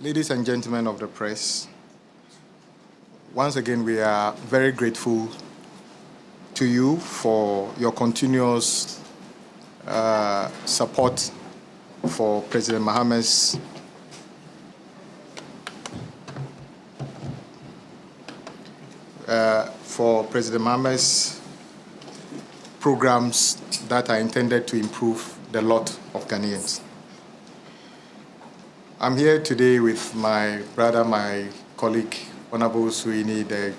Ladies and gentlemen of the press, once again, we are very grateful to you for your continuous support for President Mahama's programs that are intended to improve the lot of Ghanaians. I'm here today with my brother, my colleague, Honorable Suini, the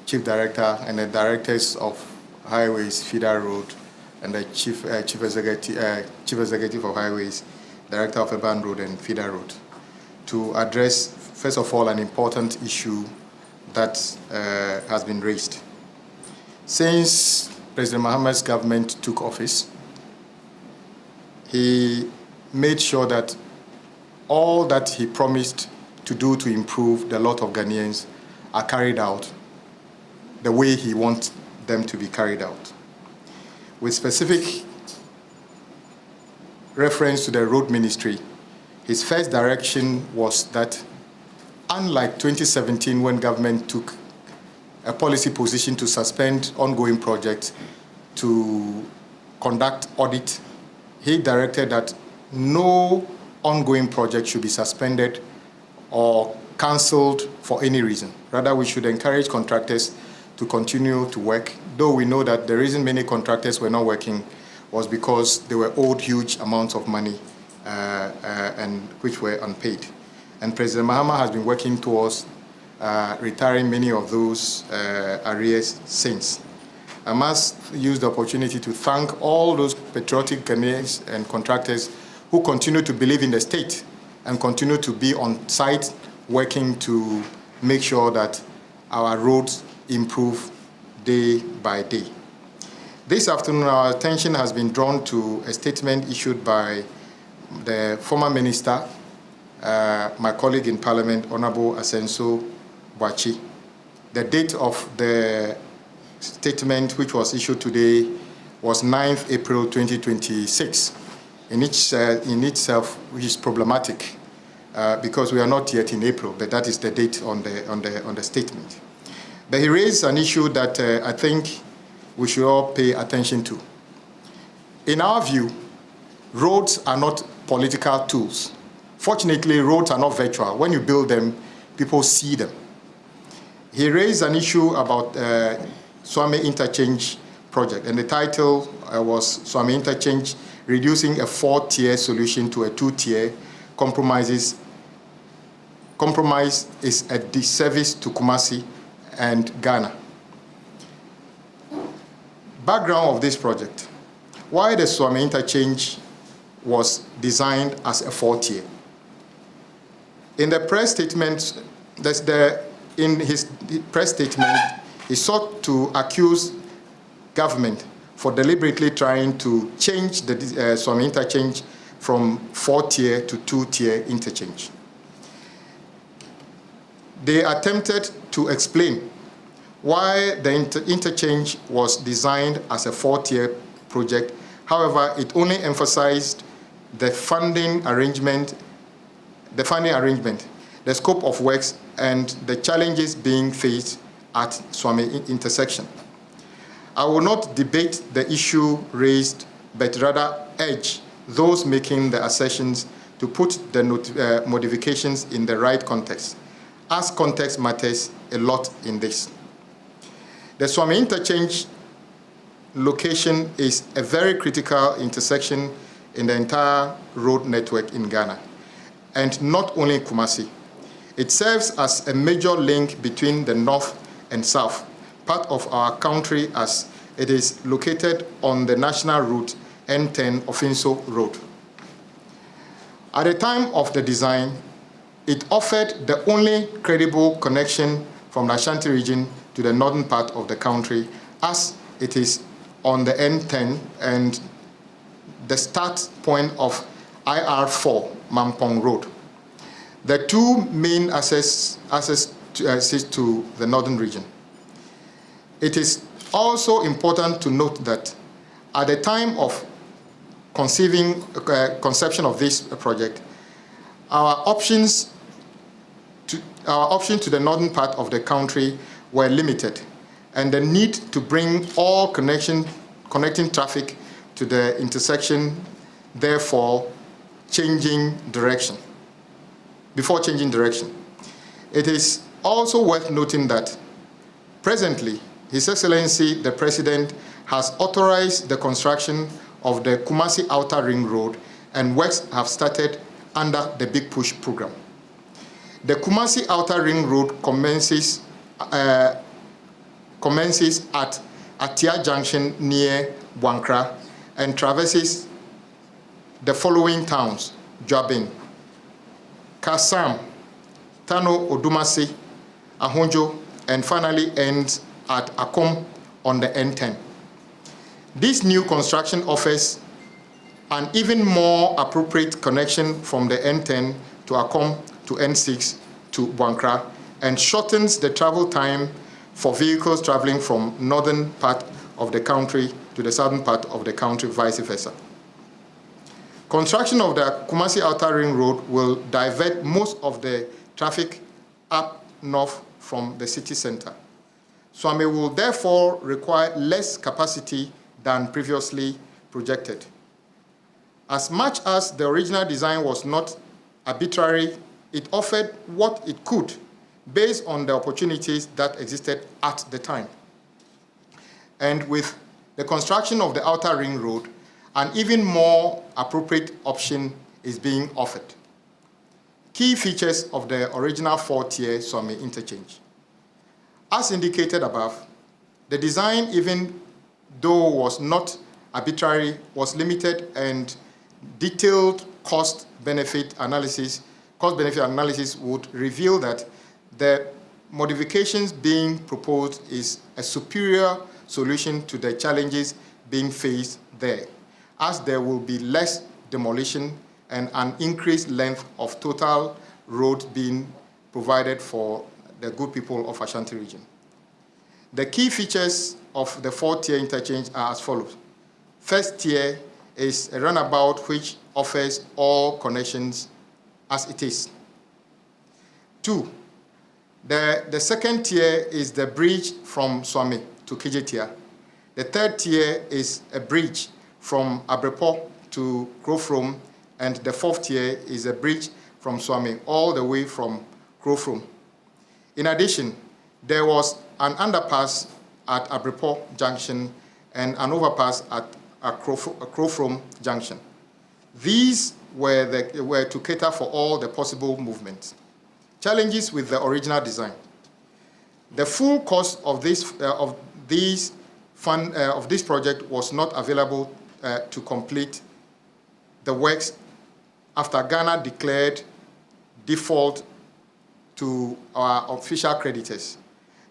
Chief Director and the Directors of Highways, Feeder Road, and the Chief Executive of Highways, Director of Urban Road and Feeder Road, to address, first of all, an important issue that has been raised. Since President Mahama's government took office, he made sure that all that he promised to do to improve the lot of Ghanaians are carried out the way he wants them to be carried out. With specific reference to the road ministry, his first direction was that, unlike 2017 when government took a policy position to suspend ongoing projects to conduct audit, he directed that no ongoing project should be suspended or cancelled for any reason. Rather, we should encourage contractors to continue to work, though we know that the reason many contractors were not working was because they were owed huge amounts of money and which were unpaid. And President Mahama has been working towards retiring many of those arrears since. I must use the opportunity to thank all those patriotic Ghanaians and contractors who continue to believe in the state and continue to be on site working to make sure that our roads improve day by day. This afternoon, our attention has been drawn to a statement issued by the former minister, my colleague in Parliament, Honorable Asenso Boachi. The date of the statement, which was issued today, was 9th April 2026. In itself, which is problematic because we are not yet in April, but that is the date on the statement. But he raised an issue that I think we should all pay attention to. In our view, roads are not political tools. Fortunately, roads are not virtual. When you build them, people see them. He raised an issue about Suame Interchange project, and the title was Suame Interchange, reducing a 4-tier solution to a 2-tier. Compromise is a disservice to Kumasi and Ghana. Background of this project: why the Suame Interchange was designed as a 4-tier. In the press statement, in his press statement, he sought to accuse government for deliberately trying to change the Suame Interchange from 4-tier to 2-tier interchange. They attempted to explain why the interchange was designed as a 4-tier project. However, it only emphasized the funding arrangement, the scope of works, and the challenges being faced at Suame intersection. I will not debate the issue raised, but rather urge those making the assertions to put the modifications in the right context, as context matters a lot in this. The Suame Interchange location is a very critical intersection in the entire road network in Ghana, and not only in Kumasi. It serves as a major link between the north and south, part of our country, as it is located on the national route N10 Ofinso Road. At the time of the design, it offered the only credible connection from the Ashanti region to the northern part of the country, as it is on the N10 and the start point of IR4 Mampong Road. The two main access to the northern region. It is also important to note that at the time of conception of this project, our options options to the northern part of the country were limited, and the need to bring all connecting traffic to the intersection, therefore changing direction. Before changing direction, it is also worth noting that presently, His Excellency the President has authorized the construction of the Kumasi Outer Ring Road, and works have started under the Big Push program. The Kumasi Outer Ring Road commences at Atia Junction near Buankra and traverses the following towns: Jwabin, Kasam, Tano Odumasi, Ahonjo, and finally ends at Akom on the N10. This new construction offers an even more appropriate connection from the N10 to Akom to N6 to Buankra, and shortens the travel time for vehicles traveling from northern part of the country to the southern part of the country, vice versa. Construction of the Kumasi Outer Ring Road will divert most of the traffic up north from the city center. Suame will therefore require less capacity than previously projected. As much as the original design was not arbitrary, it offered what it could based on the opportunities that existed at the time. And with the construction of the Outer Ring Road, an even more appropriate option is being offered. Key features of the original 4-tier Suame Interchange. As indicated above, the design, even though was not arbitrary, was limited, and detailed cost-benefit analysis would reveal that the modifications being proposed is a superior solution to the challenges being faced there, as there will be less demolition and an increased length of total road being provided for the good people of Ashanti Region. The key features of the 4-tier interchange are as follows. First tier is a runabout which offers all connections as it is. 2, the second tier is the bridge from Suame to Kijetia. The third tier is a bridge from Abrepo to Krofrom, and the fourth tier is a bridge from Suame all the way from Krofrom. In addition, there was an underpass at Abrepo Junction and an overpass at Krofrom Junction. These were to cater for all the possible movements. Challenges with the original design. The full cost of this project was not available to complete the works after Ghana declared default to our official creditors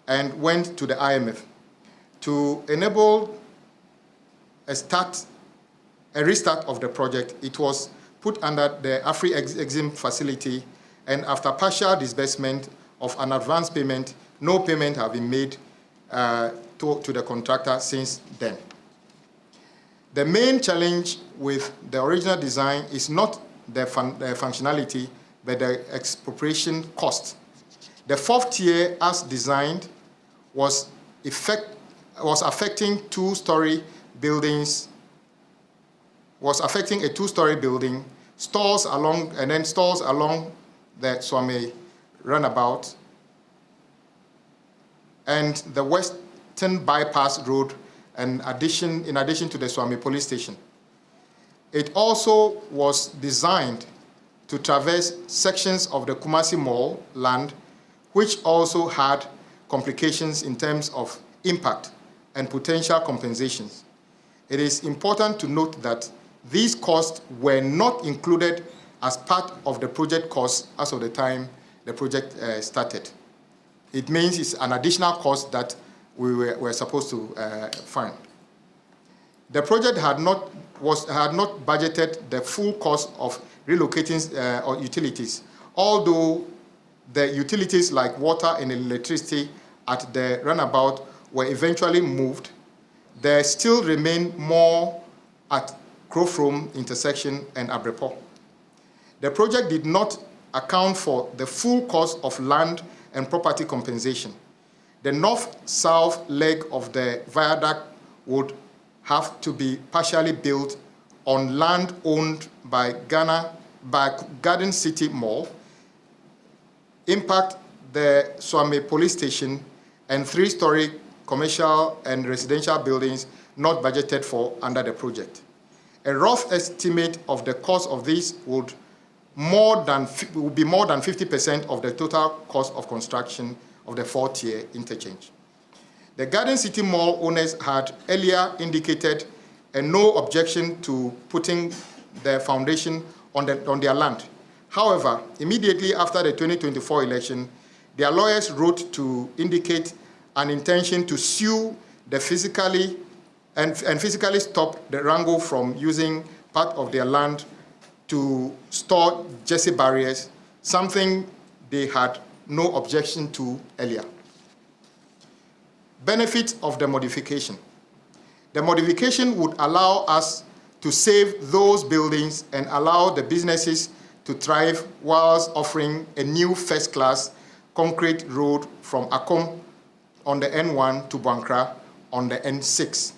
and went to the IMF. To enable a restart of the project, it was put under the Afri-Exim facility, and after partial disbursement of an advance payment, no payment have been made to the contractor since then. The main challenge with the original design is not the functionality, but the expropriation cost. The 4th tier, as designed, was affecting a two-story building, stores along the Suame runabout, and the Western Bypass Road, in addition to the Suame police station. It also was designed to traverse sections of the Kumasi Mall land, which also had complications in terms of impact and potential compensations. It is important to note that these costs were not included as part of the project costs as of the time the project started. It means it's an additional cost that we were supposed to fund. The project had not budgeted the full cost of relocating utilities, although the utilities like water and electricity at the runabout were eventually moved. There still remain more at Krofrom intersection and Abrepo. The project did not account for the full cost of land and property compensation. The north-south leg of the viaduct would have to be partially built on land owned by Garden City Mall, impact the Suame Police Station, and 3-story commercial and residential buildings not budgeted for under the project. A rough estimate of the cost of this would be more than 50% of the total cost of construction of the 4-tier interchange. The Garden City Mall owners had earlier indicated a no objection to putting the foundation on their land. However, immediately after the 2024 election, their lawyers wrote to indicate an intention to sue the physically stop the Rango from using part of their land to store Jersey barriers, something they had no objection to earlier. Benefits of the modification. The modification would allow us to save those buildings and allow the businesses to thrive whilst offering a new first-class concrete road from Akom on the N1 to Bankra on the N6.